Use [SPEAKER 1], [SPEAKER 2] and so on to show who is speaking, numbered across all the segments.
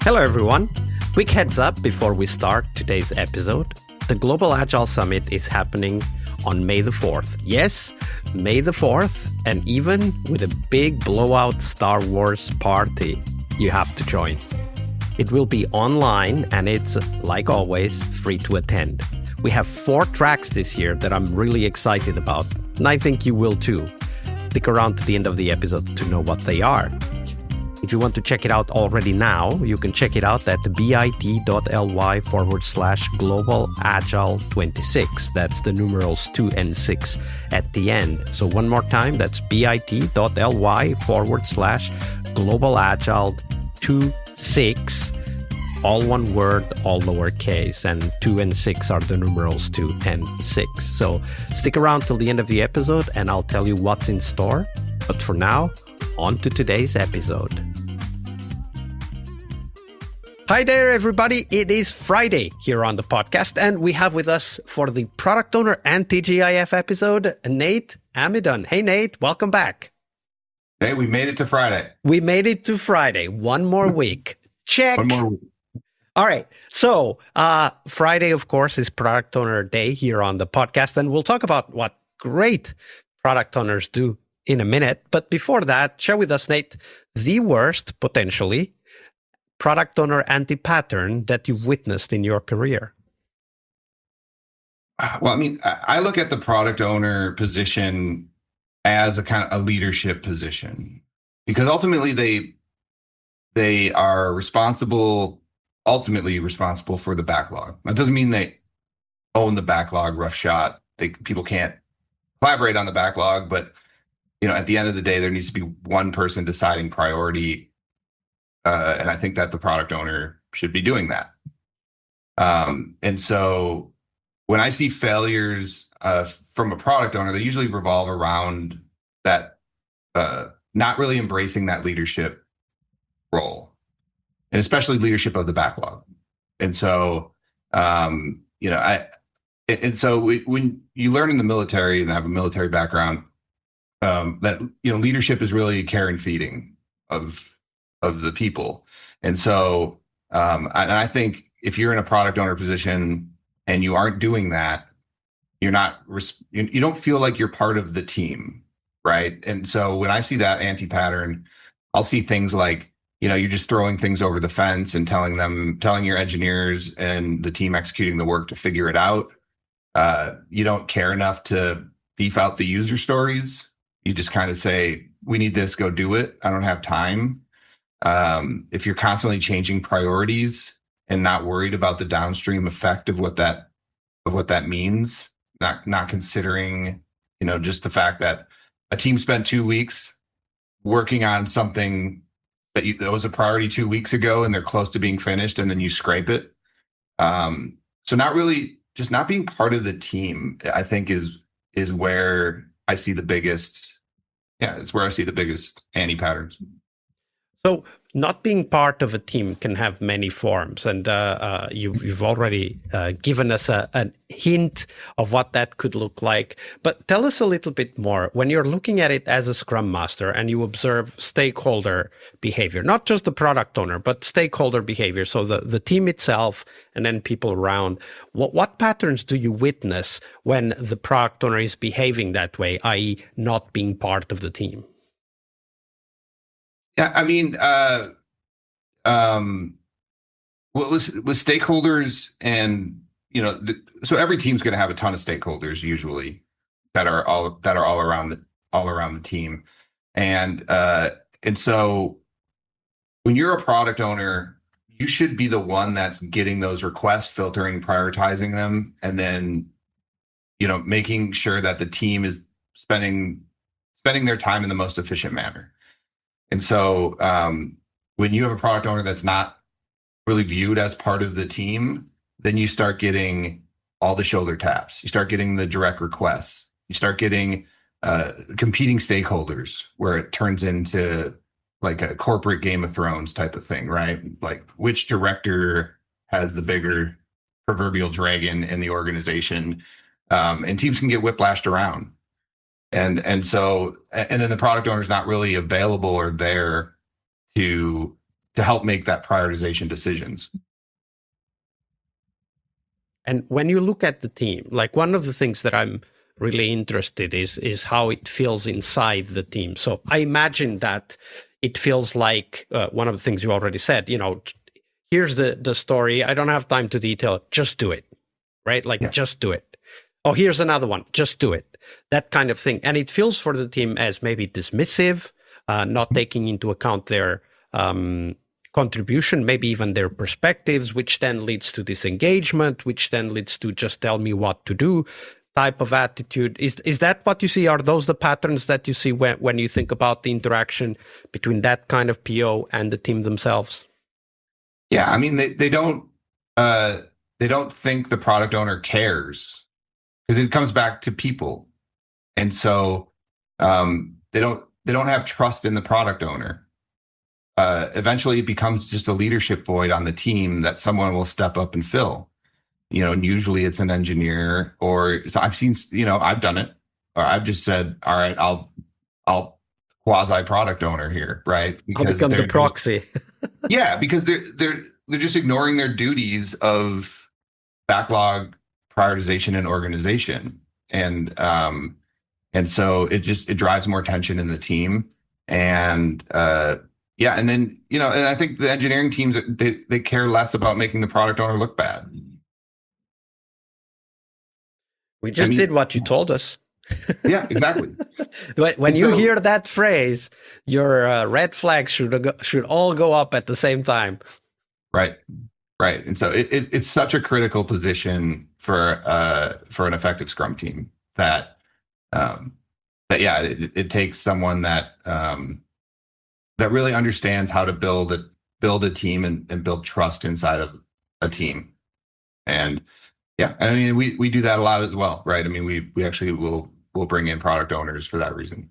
[SPEAKER 1] Hello, everyone. Quick heads up before we start today's episode. The Global Agile Summit is happening on May the 4th. Yes, May the 4th, and even with a big blowout Star Wars party, you have to join. It will be online, and it's, like always, free to attend. We have 4 tracks this year that I'm really excited about, and I think you will too. Stick around to the end of the episode to know what they are. If you want to check it out already now, you can check it out at bit.ly/Global Agile 26. That's the numerals 2 and 6 at the end. So one more time, that's bit.ly/Global Agile 26. All one word, all lowercase, and 2 and 6 are the numerals 2 and 6. So stick around till the end of the episode and I'll tell you what's in store. But for now, on to today's episode. Hi there, everybody. It is Friday here on the podcast, and we have with us for the Product Owner and TGIF episode, Nate Amidon. Hey, Nate, welcome back.
[SPEAKER 2] Hey, we made it to Friday.
[SPEAKER 1] We made it to Friday. One more week. Check.
[SPEAKER 2] One more week.
[SPEAKER 1] All right. So Friday, of course, is Product Owner Day here on the podcast, and we'll talk about what great product owners do in a minute. But before that, share with us, Nate, the worst, potentially, product owner anti-pattern that you've witnessed in your career.
[SPEAKER 2] Well, I mean, I look at the product owner position as a kind of a leadership position, because ultimately they are ultimately responsible for the backlog. That doesn't mean they own the backlog, rough shot. People can't collaborate on the backlog, but at the end of the day, there needs to be one person deciding priority. And I think that the product owner should be doing that. And so when I see failures from a product owner, they usually revolve around that, not really embracing that leadership role, and especially leadership of the backlog. And so, when you learn in the military and have a military background, that leadership is really care and feeding of the people. And so and I think if you're in a product owner position and you aren't doing that, you don't feel like you're part of the team, right? And so when I see that anti-pattern, I'll see things like you're just throwing things over the fence and telling your engineers and the team executing the work to figure it out. You don't care enough to beef out the user stories. You just kind of say, we need this, go do it. I don't have time. If you're constantly changing priorities and not worried about the downstream effect of what that means, not considering, just the fact that a team spent 2 weeks working on something that was a priority 2 weeks ago and they're close to being finished, and then you scrape it. So not being part of the team, I think is where I see the biggest. Yeah, it's where I see the biggest anti-patterns.
[SPEAKER 1] So not being part of a team can have many forms, and you've already given us a hint of what that could look like. But tell us a little bit more. When you're looking at it as a Scrum Master and you observe stakeholder behavior, not just the product owner, but stakeholder behavior, so the team itself and then people around, what patterns do you witness when the product owner is behaving that way, i.e. not being part of the team?
[SPEAKER 2] Yeah, I mean, with stakeholders, and so every team's going to have a ton of stakeholders usually that are all around the team, and so when you're a product owner, you should be the one that's getting those requests, filtering, prioritizing them, and then making sure that the team is spending their time in the most efficient manner. And so when you have a product owner that's not really viewed as part of the team, then you start getting all the shoulder taps. You start getting the direct requests. You start getting competing stakeholders, where it turns into like a corporate Game of Thrones type of thing, right? Like which director has the bigger proverbial dragon in the organization, and teams can get whiplashed around. And then the product owner is not really available or there to to help make that prioritization decisions.
[SPEAKER 1] And when you look at the team, like one of the things that I'm really interested is how it feels inside the team. So I imagine that it feels like one of the things you already said, here's the story. I don't have time to detail it. Just do it, right? Like, just do it. Oh, here's another one. Just do it. That kind of thing. And it feels for the team as maybe dismissive, not taking into account their contribution, maybe even their perspectives, which then leads to disengagement, which then leads to just tell me what to do type of attitude. Is that what you see? Are those the patterns that you see when you think about the interaction between that kind of PO and the team themselves?
[SPEAKER 2] Yeah, I mean, they don't think the product owner cares, because it comes back to people. And so they don't have trust in the product owner. Eventually it becomes just a leadership void on the team that someone will step up and fill. And usually it's an engineer, or so I've seen, I've done it, or I've just said, all right, I'll quasi product owner here, right?
[SPEAKER 1] Because I'll become the proxy.
[SPEAKER 2] Yeah, because they're just ignoring their duties of backlog prioritization and organization. And so it drives more tension in the team. And and then, and I think the engineering teams, they care less about making the product owner look bad.
[SPEAKER 1] We just did what you told us.
[SPEAKER 2] Yeah, exactly.
[SPEAKER 1] When you hear that phrase, your red flags should all go up at the same time. Right.
[SPEAKER 2] And so it's such a critical position for an effective Scrum team that it takes someone that really understands how to build a team and build trust inside of a team. And I mean, we do that a lot as well, right? I mean, we actually will bring in product owners for that reason.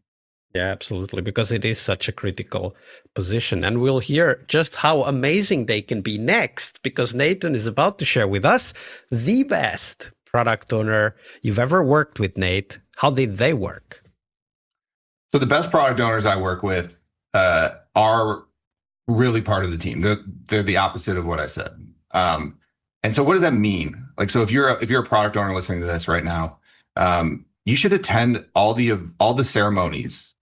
[SPEAKER 1] Yeah, absolutely, because it is such a critical position. And we'll hear just how amazing they can be next, because Nathan is about to share with us the best product owner you've ever worked with. Nate, how did they work?
[SPEAKER 2] So the best product owners I work with are really part of the team. They're the opposite of what I said. And so what does that mean? Like, so if you're a product owner listening to this right now, you should attend all the ceremonies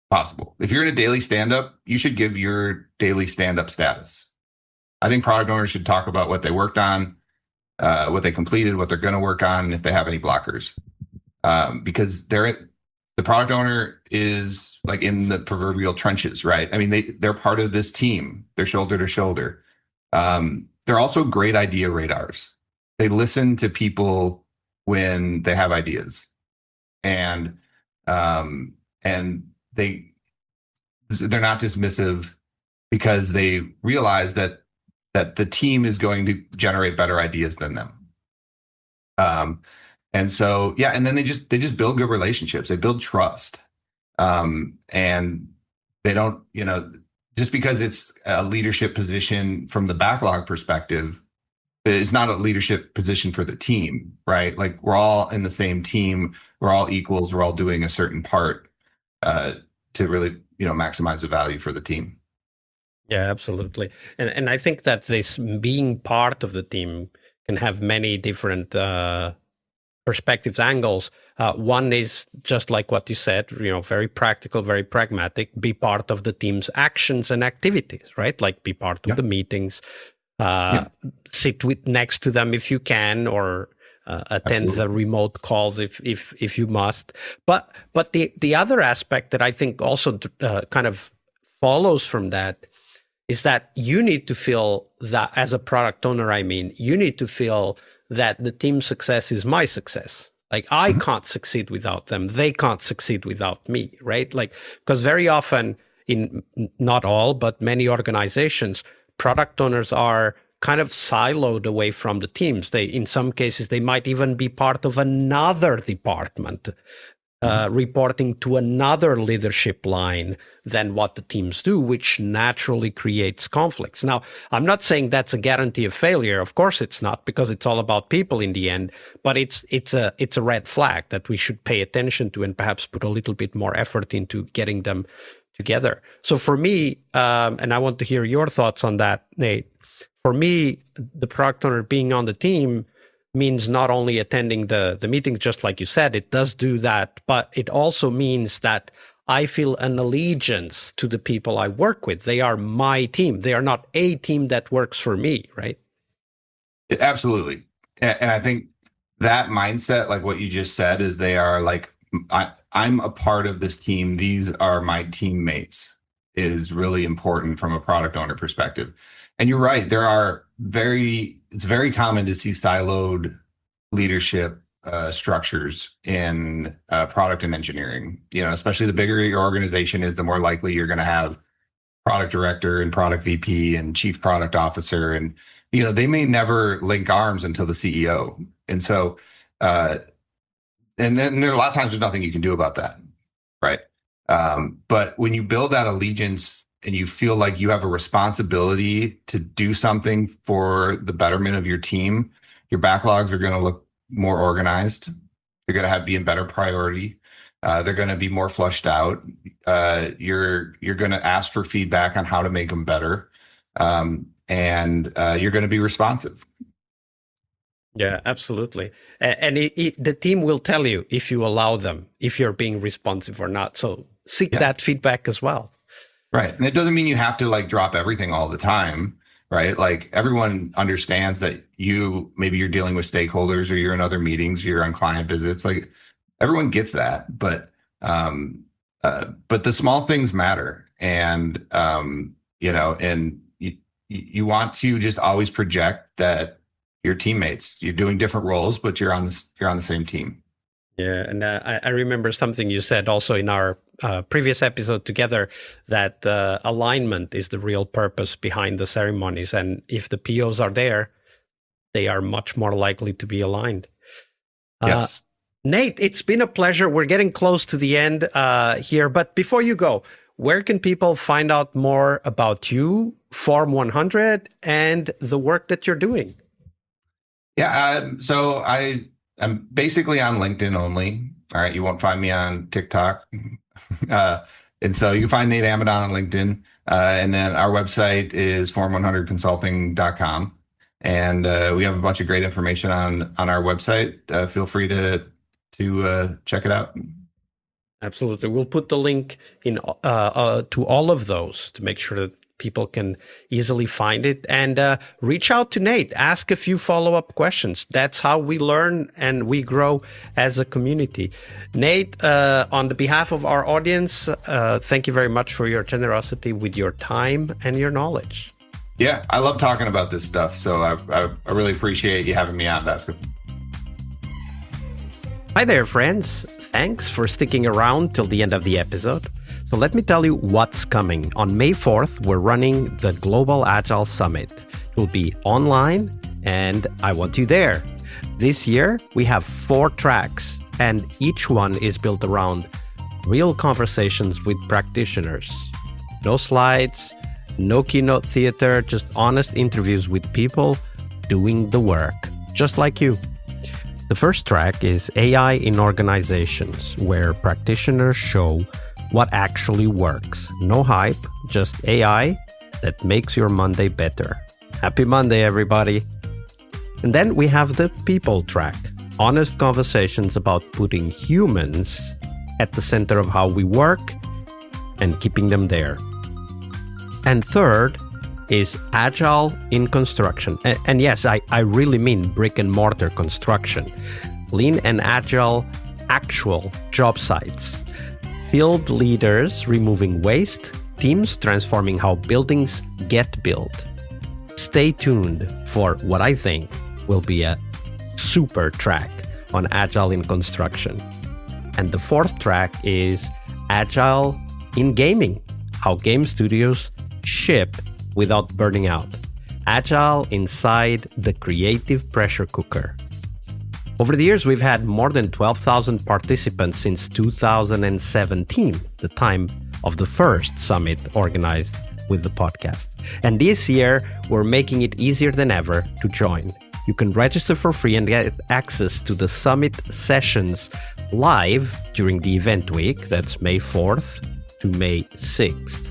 [SPEAKER 2] possible. If you're in a daily stand-up, you should give your daily stand-up status. I think product owners should talk about what they worked on, what they completed, what they're going to work on, and if they have any blockers. Because the product owner is like in the proverbial trenches, right? I mean, they're part of this team. They're shoulder to shoulder. They're also great idea radars. They listen to people when they have ideas, and they're not dismissive, because they realize that the team is going to generate better ideas than them. And so, and then they just build good relationships. They build trust. And they don't, just because it's a leadership position from the backlog perspective, it's not a leadership position for the team, right? Like, we're all in the same team. We're all equals. We're all doing a certain part to really, maximize the value for the team.
[SPEAKER 1] Yeah, absolutely. And I think that this being part of the team can have many different perspectives, angles. One is just like what you said, very practical, very pragmatic, be part of the team's actions and activities, right? Like, be part of the meetings, sit next to them if you can, or attend the remote calls if you must. But the other aspect that I think also kind of follows from that is that you need to feel that, as a product owner, you need to feel that the team's success is my success. Like, I can't succeed without them. They can't succeed without me, right? Like, because very often, in not all, but many organizations, product owners are kind of siloed away from the teams. In some cases, they might even be part of another department, reporting to another leadership line than what the teams do, which naturally creates conflicts. Now, I'm not saying that's a guarantee of failure. Of course it's not, because it's all about people in the end, but it's a red flag that we should pay attention to, and perhaps put a little bit more effort into getting them together. So for me, and I want to hear your thoughts on that, Nate. For me, the product owner being on the team means not only attending the meeting, just like you said, it does do that, but it also means that I feel an allegiance to the people I work with. They are my team. They are not a team that works for me, right?
[SPEAKER 2] Absolutely. And I think that mindset, like what you just said, is they are like, I'm a part of this team. These are my teammates, is really important from a product owner perspective. And you're right. It's very common to see siloed leadership structures in product and engineering. Especially the bigger your organization is, the more likely you're going to have product director and product VP and chief product officer. And, they may never link arms until the CEO. And so, and then there are a lot of times there's nothing you can do about that. Right. But when you build that allegiance and you feel like you have a responsibility to do something for the betterment of your team, your backlogs are going to look more organized. They're going to be in better priority. They're going to be more flushed out. You're going to ask for feedback on how to make them better. And you're going to be responsive.
[SPEAKER 1] Yeah, absolutely. And the team will tell you if you allow them, if you're being responsive or not. So seek that feedback as well.
[SPEAKER 2] Right. And it doesn't mean you have to like drop everything all the time, right? Like everyone understands that maybe you're dealing with stakeholders, or you're in other meetings, you're on client visits. Like everyone gets that, but the small things matter. And, and you want to just always project that your teammates, you're doing different roles, but you're on the same team.
[SPEAKER 1] Yeah. And I remember something you said also in our previous episode together, that alignment is the real purpose behind the ceremonies. And if the POs are there, they are much more likely to be aligned.
[SPEAKER 2] Yes.
[SPEAKER 1] Nate, it's been a pleasure. We're getting close to the end here. But before you go, where can people find out more about you, Form 100, and the work that you're doing?
[SPEAKER 2] Yeah. So I'm basically on LinkedIn only. All right. You won't find me on TikTok. And so you can find Nate Amidon on LinkedIn. And then our website is form100consulting.com. And we have a bunch of great information on our website. Feel free to check it out.
[SPEAKER 1] Absolutely. We'll put the link in to all of those to make sure that people can easily find it, and reach out to Nate. Ask a few follow-up questions. That's how we learn and we grow as a community. Nate, on the behalf of our audience, thank you very much for your generosity with your time and your knowledge.
[SPEAKER 2] Yeah, I love talking about this stuff. So I really appreciate you having me on, Vasco.
[SPEAKER 1] Hi there, friends. Thanks for sticking around till the end of the episode. So let me tell you what's coming. On May 4th, we're running the Global Agile Summit. It will be online, and I want you there. This year, we have 4 tracks, and each one is built around real conversations with practitioners. No slides, no keynote theater, just honest interviews with people doing the work, just like you. The first track is AI in Organizations, where practitioners show what actually works. No hype, just AI that makes your Monday better. Happy Monday, everybody. And then we have the people track. Honest conversations about putting humans at the center of how we work and keeping them there. And third is Agile in Construction. And yes, I really mean brick and mortar construction. Lean and Agile actual job sites. Field leaders removing waste, teams transforming how buildings get built. Stay tuned for what I think will be a super track on Agile in Construction. And the fourth track is Agile in Gaming, how game studios ship without burning out. Agile inside the creative pressure cooker. Over the years, we've had more than 12,000 participants since 2017, the time of the first summit organized with the podcast. And this year, we're making it easier than ever to join. You can register for free and get access to the summit sessions live during the event week. That's May 4th to May 6th.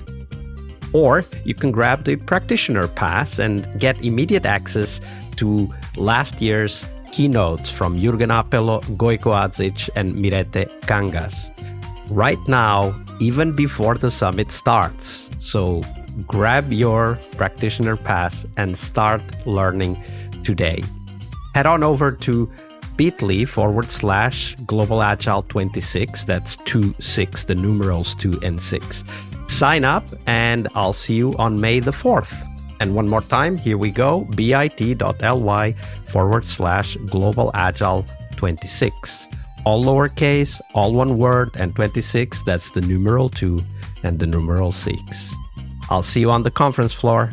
[SPEAKER 1] Or you can grab the practitioner pass and get immediate access to last year's keynotes from Jürgen Appelo, Gojko Adzic, and Mirete Kangas. Right now, even before the summit starts. So grab your practitioner pass and start learning today. Head on over to bit.ly/Global Agile 26. That's 26, the numerals 2 and 6. Sign up and I'll see you on May the 4th. And one more time, here we go, bit.ly/Global Agile 26. All lowercase, all one word, and 26, that's the numeral 2 and the numeral 6. I'll see you on the conference floor.